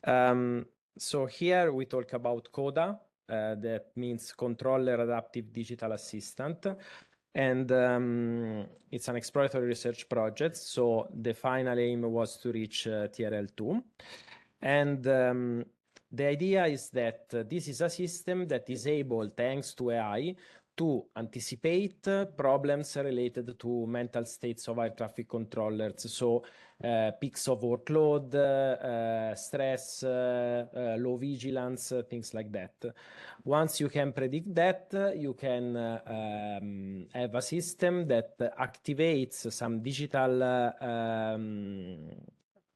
So here we talk about CODA, that means Controller Adaptive Digital Assistant. And it's an exploratory research project. So the final aim was to reach TRL2. And the idea is that this is a system that is able, thanks to AI, to anticipate problems related to mental states of air traffic controllers. So peaks of workload, stress, low vigilance, things like that. Once you can predict that, you can have a system that activates some digital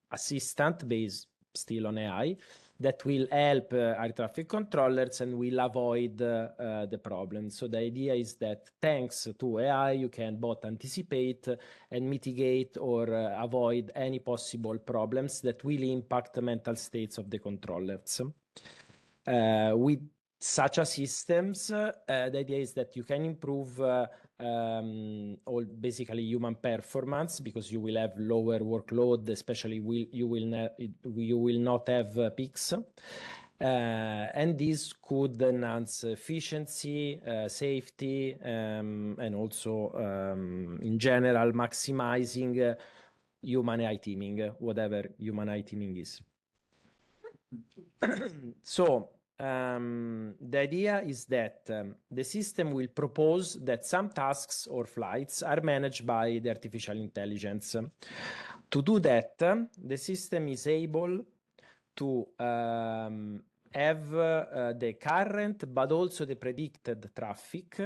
assistant based still on AI that will help air traffic controllers and will avoid the problem. So the idea is that thanks to AI, you can both anticipate and mitigate or avoid any possible problems that will impact the mental states of the controllers. With such a systems, the idea is that you can improve all basically human performance because you will have lower workload, especially you will not have peaks. And this could enhance efficiency, safety, and also in general maximizing human AI teaming, whatever human AI teaming is. So the idea is that the system will propose that some tasks or flights are managed by the artificial intelligence. To do that, the system is able to have the current but also the predicted traffic.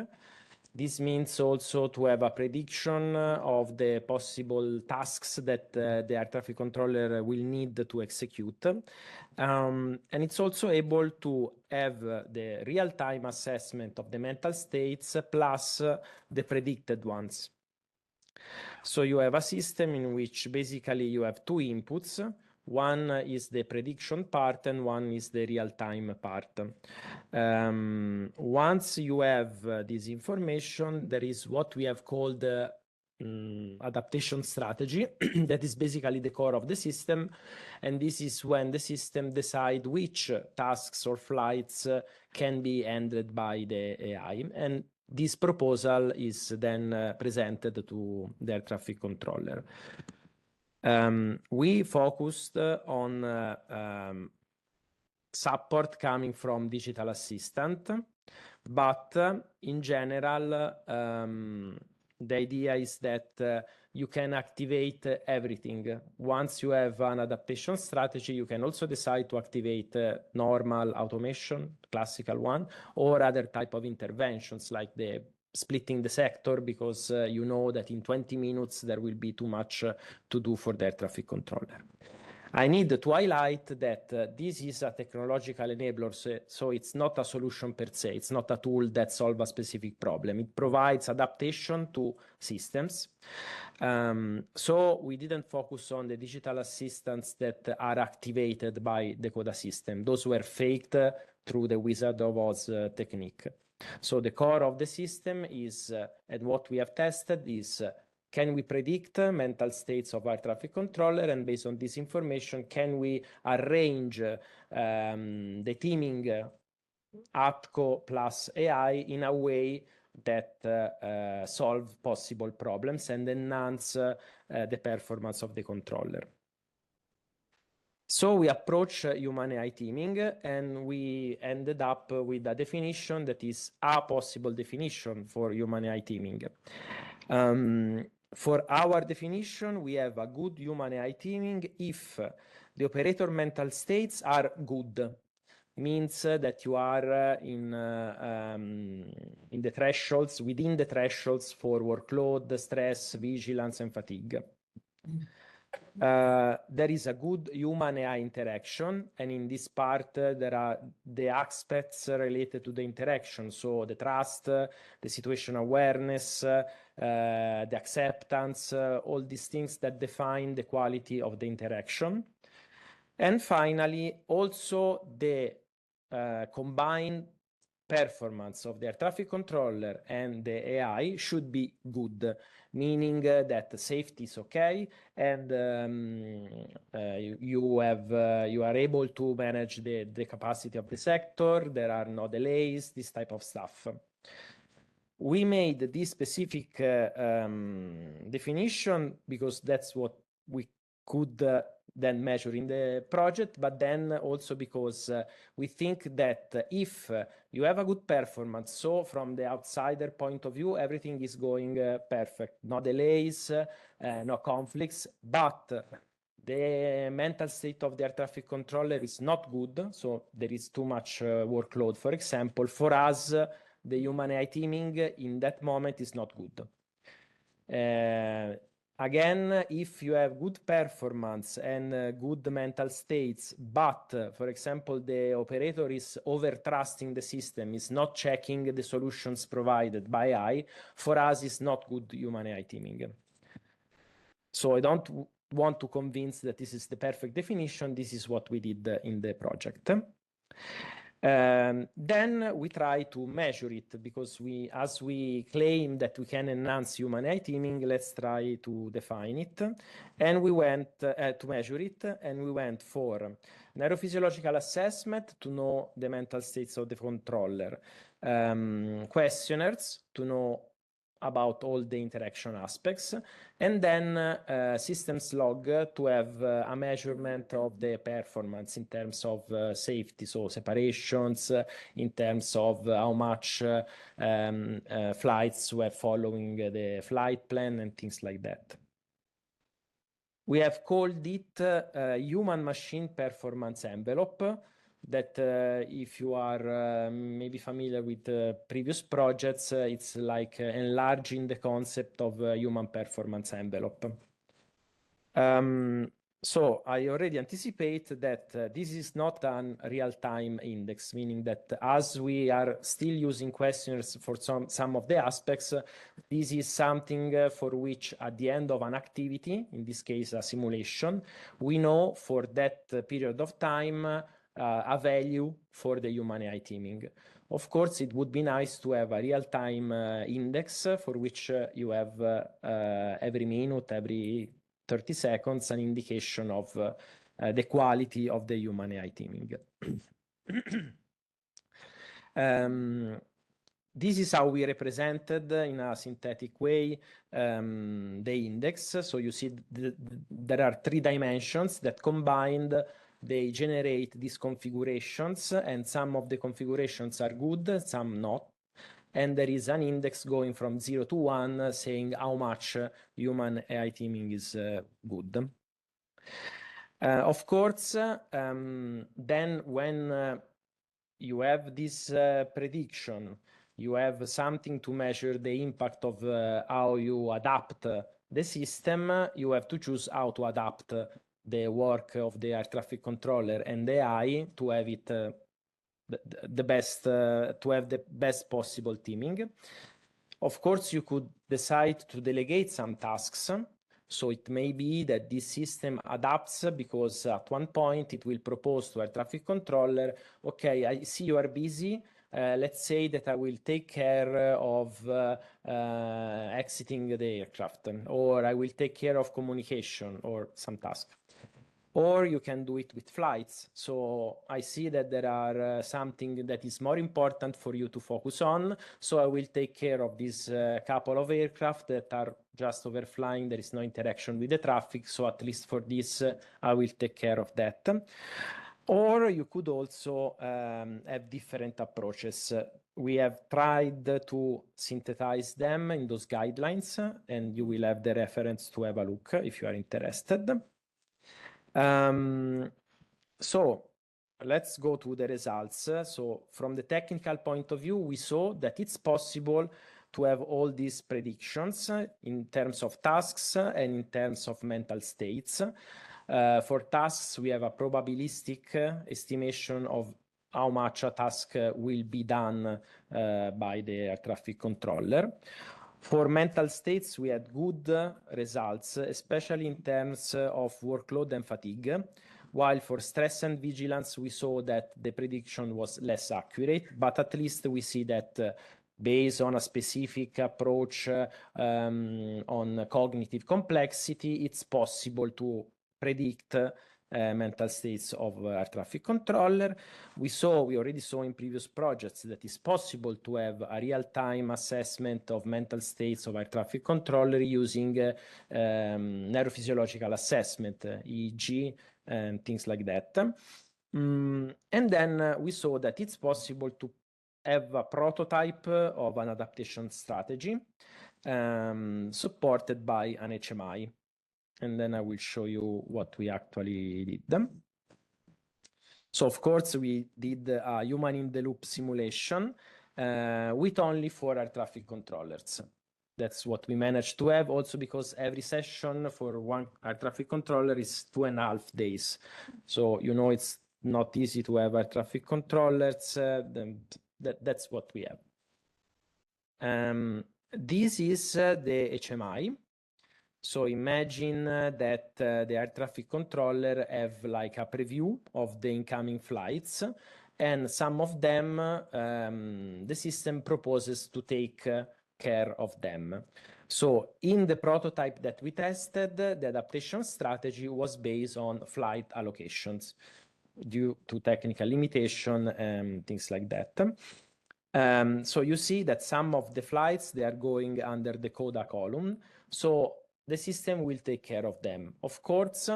This means also to have a prediction of the possible tasks that the air traffic controller will need to execute. And it's also able to have the real-time assessment of the mental states plus the predicted ones. So you have a system in which basically you have two inputs. One is the prediction part and one is the real-time part. Once you have this information, there is what we have called adaptation strategy that is basically the core of the system. And this is when the system decides which tasks or flights can be handled by the AI. And this proposal is then presented to the air traffic controller. We focused on support coming from digital assistant, but in general, the idea is that you can activate everything. Once you have an adaptation strategy, you can also decide to activate normal automation, classical one, or other type of interventions like the splitting the sector because you know that in 20 minutes there will be too much to do for the air traffic controller. I need to highlight that this is a technological enabler, so it's not a solution per se. It's not a tool that solves a specific problem. It provides adaptation to systems. So we didn't focus on the digital assistants that are activated by the CODA system. Those were faked through the Wizard of Oz technique. So the core of the system is, and what we have tested is, can we predict mental states of air traffic controller? And based on this information, can we arrange the teaming ATCO plus AI in a way that solve possible problems and enhance the performance of the controller? So we approach human AI teaming and we ended up with a definition that is a possible definition for human AI teaming. For our definition, we have a good human AI teaming if the operator mental states are good. Means that you are in the thresholds, within the thresholds for workload, stress, vigilance, and fatigue. There is a good human AI interaction, and in this part there are the aspects related to the interaction, so the trust, the situation awareness, the acceptance, all these things that define the quality of the interaction. And finally, also the combined performance of the air traffic controller and the AI should be good, meaning that safety is okay, and you are able to manage the capacity of the sector. There are no delays, this type of stuff. We made this specific definition because that's what we could then measure in the project, but then also because we think that if you have a good performance, so from the outsider point of view, everything is going perfect, no delays, no conflicts, but the mental state of the air traffic controller is not good, so there is too much workload. For example, for us, the human AI teaming in that moment is not good. Again, if you have good performance and good mental states, but for example, the operator is over trusting the system, is not checking the solutions provided by AI, for us is not good human AI teaming. So I don't want to convince that this is the perfect definition. This is what we did in the project. Then we try to measure it, because as we claim that we can enhance human AI teaming, let's try to define it. And we went to measure it, and we went for neurophysiological assessment to know the mental states of the controller, questionnaires to know about all the interaction aspects, and then systems log to have a measurement of the performance in terms of safety, so separations, in terms of how much flights were following the flight plan and things like that. We have called it human-machine performance envelope, that if you are maybe familiar with previous projects, it's like enlarging the concept of human performance envelope. So I already anticipate that this is not a real-time index, meaning that as we are still using questionnaires for some of the aspects, this is something for which at the end of an activity, in this case a simulation, we know for that period of time a value for the human AI teaming. Of course, it would be nice to have a real-time index for which you have every minute, every 30 seconds, an indication of the quality of the human AI teaming. This is how we represented in a synthetic way the index. So you see there are 3 dimensions that combined, they generate these configurations, and some of the configurations are good, some not. And there is an index going from 0 to 1 saying how much human AI teaming is good. Of course, then when you have this prediction, you have something to measure the impact of how you adapt the system, you have to choose how to adapt the work of the air traffic controller and the AI to have it the best, to have the best possible teaming. Of course, you could decide to delegate some tasks. So it may be that this system adapts because at one point it will propose to air traffic controller, okay, I see you are busy. Let's say that I will take care of exiting the aircraft, or I will take care of communication or some task. Or you can do it with flights. So I see that there are something that is more important for you to focus on. So I will take care of this couple of aircraft that are just overflying. There is no interaction with the traffic. So at least for this, I will take care of that. Or you could also have different approaches. We have tried to synthesize them in those guidelines, and you will have the reference to have a look if you are interested. So let's go to the results. So from the technical point of view, we saw that it's possible to have all these predictions in terms of tasks and in terms of mental states. For tasks, we have a probabilistic estimation of how much a task will be done by the air traffic controller. For mental states, we had good results, especially in terms of workload and fatigue. while for stress and vigilance, we saw that the prediction was less accurate, but at least we see that based on a specific approach on cognitive complexity, it's possible to predict mental states of air traffic controller. We already saw in previous projects that it's possible to have a real-time assessment of mental states of air traffic controller using neurophysiological assessment, EEG, and things like that. And then we saw that it's possible to have a prototype of an adaptation strategy supported by an HMI. And then I will show you what we actually did. So of course, we did a human-in-the-loop simulation with only 4 air traffic controllers. That's what we managed to have, also because every session for one air traffic controller is 2.5 days. So, you know, it's not easy to have air traffic controllers. That's what we have. This is the HMI. So imagine that the air traffic controller have like a preview of the incoming flights, and some of them the system proposes to take care of them. So in the prototype that we tested, the adaptation strategy was based on flight allocations due to technical limitation and things like that. So you see that some of the flights, they are going under the CODA column. So the system will take care of them. Of course,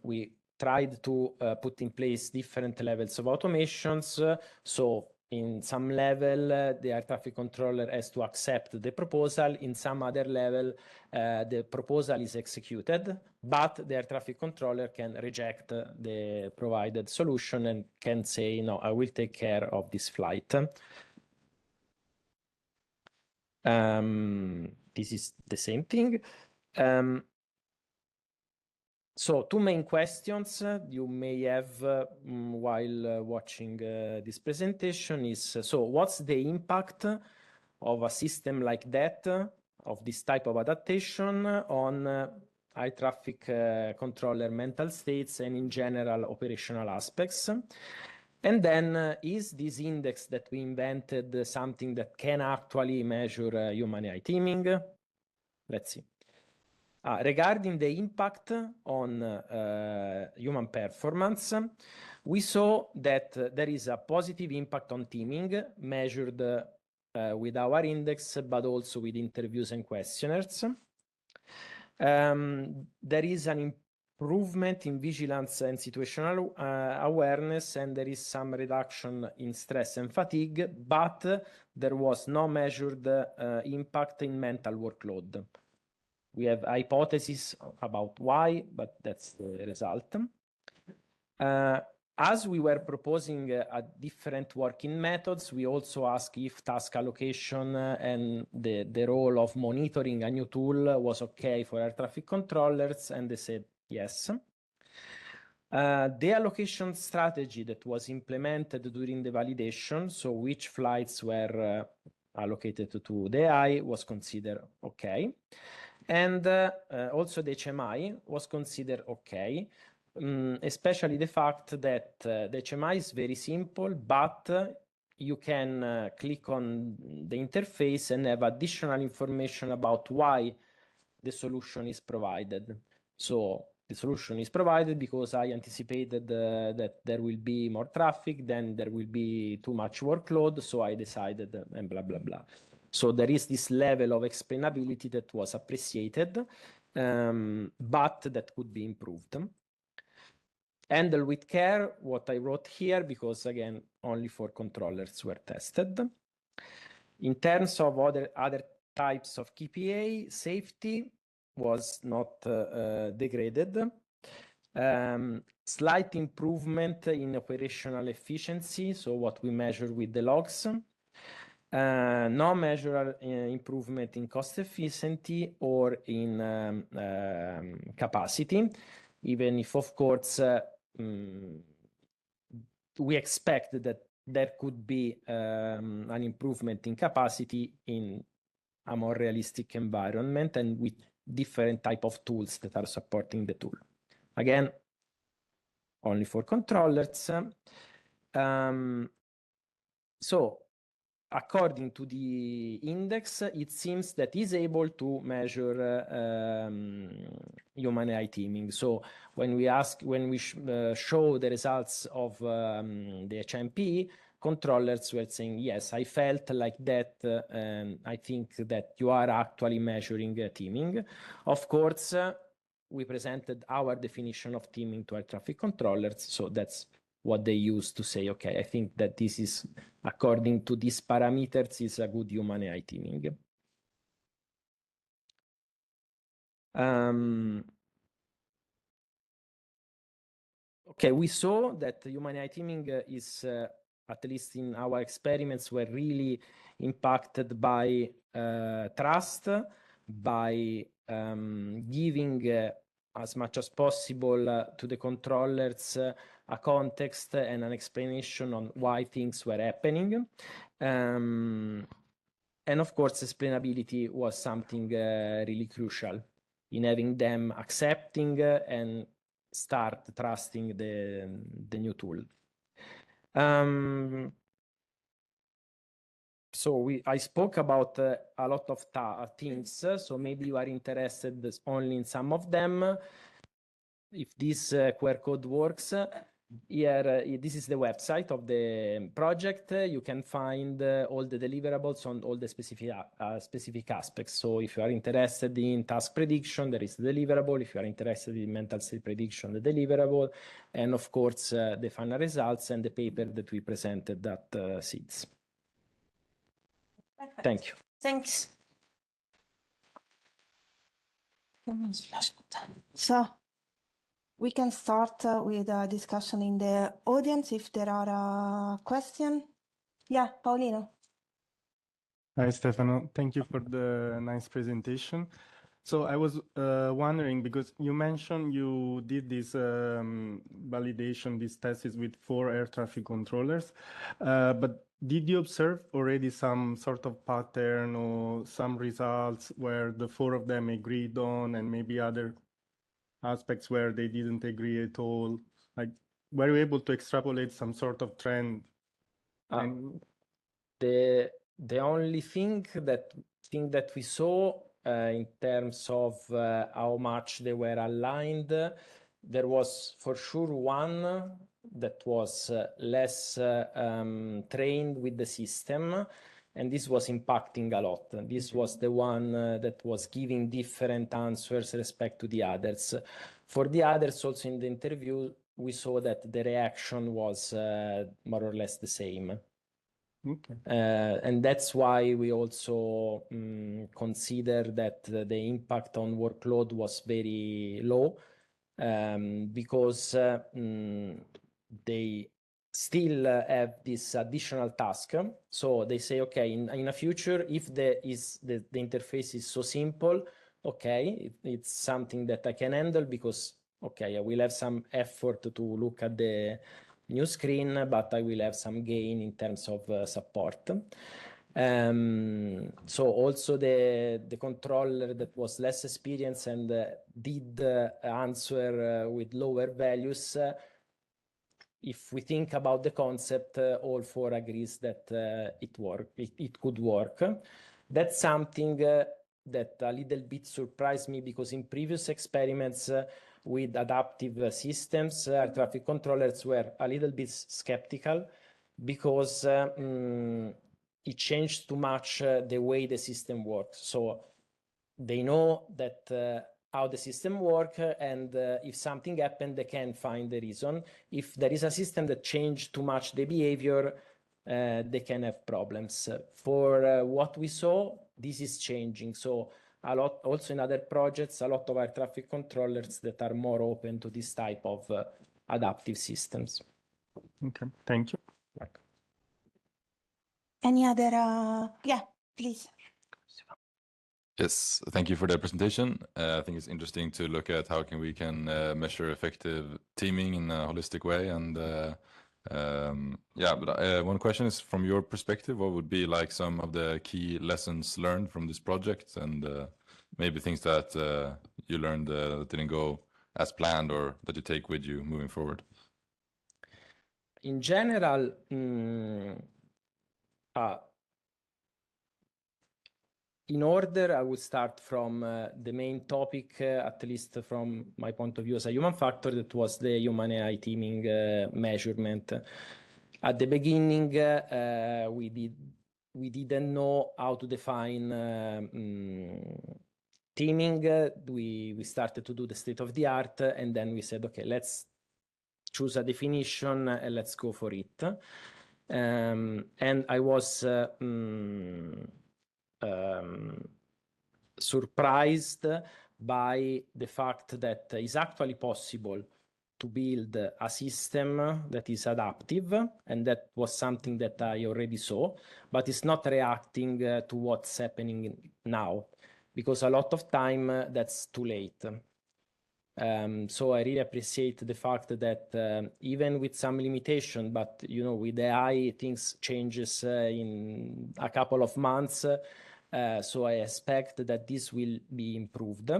we tried to put in place different levels of automations. So in some level, the air traffic controller has to accept the proposal. In some other level, the proposal is executed, but the air traffic controller can reject the provided solution and can say, no, I will take care of this flight. This is the same thing. So 2 main questions you may have while watching this presentation is, so what's the impact of a system like that, of this type of adaptation on air traffic controller mental states and in general operational aspects? And then is this index that we invented something that can actually measure human AI teaming? Let's see. Regarding the impact on human performance, we saw that there is a positive impact on teaming measured with our index, but also with interviews and questionnaires. There is an improvement in vigilance and situational awareness, and there is some reduction in stress and fatigue, but there was no measured impact in mental workload. We have hypotheses about why, but that's the result. As we were proposing different working methods, we also asked if task allocation and the role of monitoring a new tool was okay for air traffic controllers, and they said yes. The allocation strategy that was implemented during the validation, so which flights were allocated to the AI, was considered okay. And also the HMI was considered okay, especially the fact that the HMI is very simple, but you can click on the interface and have additional information about why the solution is provided. So the solution is provided because I anticipated that there will be more traffic, then there will be too much workload, so I decided and blah, blah, blah. So there is this level of explainability that was appreciated, but that could be improved. Handle with care, what I wrote here, because again, only 4 controllers were tested. In terms of other types of KPI, safety was not degraded. Slight improvement in operational efficiency, so what we measure with the logs. No measurable improvement in cost efficiency or in capacity, even if, of course, we expect that there could be an improvement in capacity in a more realistic environment and with different type of tools that are supporting the tool. Again, only for controllers. So according to the index, it seems that is able to measure human AI teaming. So when we show the results of the HMP, controllers were saying, yes, I felt like that, and I think that you are actually measuring teaming. Of course, we presented our definition of teaming to air traffic controllers, so that's what they use to say, okay, I think that this is, according to these parameters, is a good human AI teaming. Okay, we saw that human AI teaming is, at least in our experiments, were really impacted by trust, by giving as much as possible to the controllers a context and an explanation on why things were happening. And of course, explainability was something really crucial in having them accepting and start trusting the new tool. So I spoke about a lot of things, so maybe you are interested only in some of them. If this QR code works, here, this is the website of the project. You can find all the deliverables on all the specific aspects. So if you are interested in task prediction, there is the deliverable. If you are interested in mental state prediction, the deliverable. And of course, the final results and the paper that we presented at SIDS. Perfect. Thank you. Thanks. So we can start with a discussion in the audience if there are questions. Yeah, Paulino. Hi, Stefano. Thank you for the nice presentation. So I was wondering, because you mentioned you did this validation, these tests with 4 air traffic controllers, but did you observe already some sort of pattern or some results where the 4 of them agreed on and maybe other aspects where they didn't agree at all? Like, were you able to extrapolate some sort of trend? The only thing that we saw in terms of how much they were aligned, there was for sure one that was less trained with the system, and this was impacting a lot. This was the one that was giving different answers respect to the others. For the others, also in the interview, we saw that the reaction was more or less the same. Okay. And that's why we also consider that the impact on workload was very low, because they still have this additional task. So they say, okay, in a future, if the interface is so simple, okay, it's something that I can handle because, okay, I will have some effort to look at the new screen, but I will have some gain in terms of support. So also the controller that was less experienced and did answer with lower values, if we think about the concept, all 4 agrees that it could work. That's something that a little bit surprised me, because in previous experiments with adaptive systems, air traffic controllers were a little bit skeptical, because it changed too much the way the system works. So they know that how the system works, and if something happened, they can find the reason. If there is a system that changed too much the behavior, they can have problems. For what we saw, this is changing. So a lot, also in other projects, a lot of air traffic controllers that are more open to this type of adaptive systems. Okay, thank you. Any other? Yeah, please. Yes, thank you for the presentation. I think it's interesting to look at how we can measure effective teaming in a holistic way. And yeah, but one question is, from your perspective, what would be like some of the key lessons learned from this project, and maybe things that you learned that didn't go as planned or that you take with you moving forward? In general, in order, I will start from the main topic, at least from my point of view as a human factor, that was the human AI teaming measurement. At the beginning, we didn't know how to define teaming. We started to do the state of the art, and then we said, okay, let's choose a definition and let's go for it. And I was surprised by the fact that it's actually possible to build a system that is adaptive, and that was something that I already saw, but it's not reacting to what's happening now, because a lot of time that's too late. So I really appreciate the fact that even with some limitation, but with AI things changes in a couple of months. So I expect that this will be improved.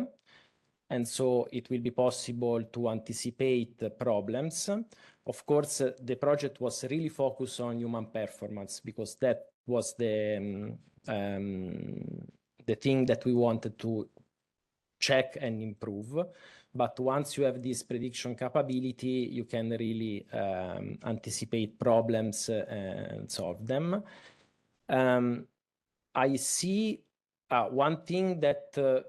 And so it will be possible to anticipate problems. Of course, the project was really focused on human performance, because that was the thing that we wanted to check and improve. But once you have this prediction capability, you can really anticipate problems and solve them. I see one thing that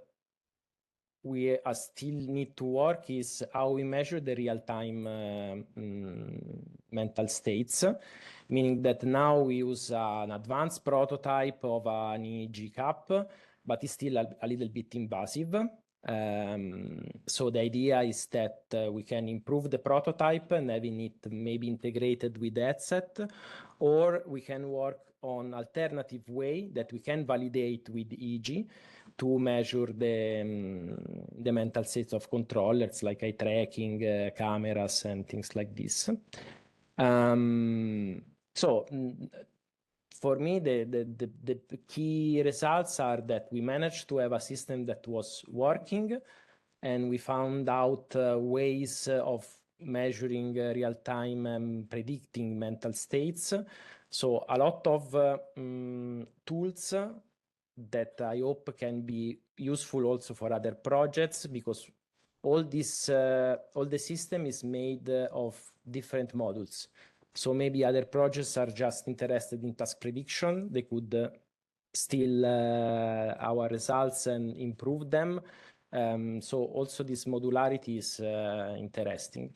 we still need to work is how we measure the real-time mental states, meaning that now we use an advanced prototype of an EEG cap, but it's still a little bit invasive. So the idea is that we can improve the prototype and having it maybe integrated with the headset, or we can work on alternative way that we can validate with EEG to measure the mental states of controllers, like eye tracking, cameras, and things like this. So for me, the key results are that we managed to have a system that was working, and we found out ways of measuring real-time and predicting mental states. So a lot of tools that I hope can be useful also for other projects, because all the system is made of different modules. So maybe other projects are just interested in task prediction. They could steal our results and improve them. So also this modularity is interesting.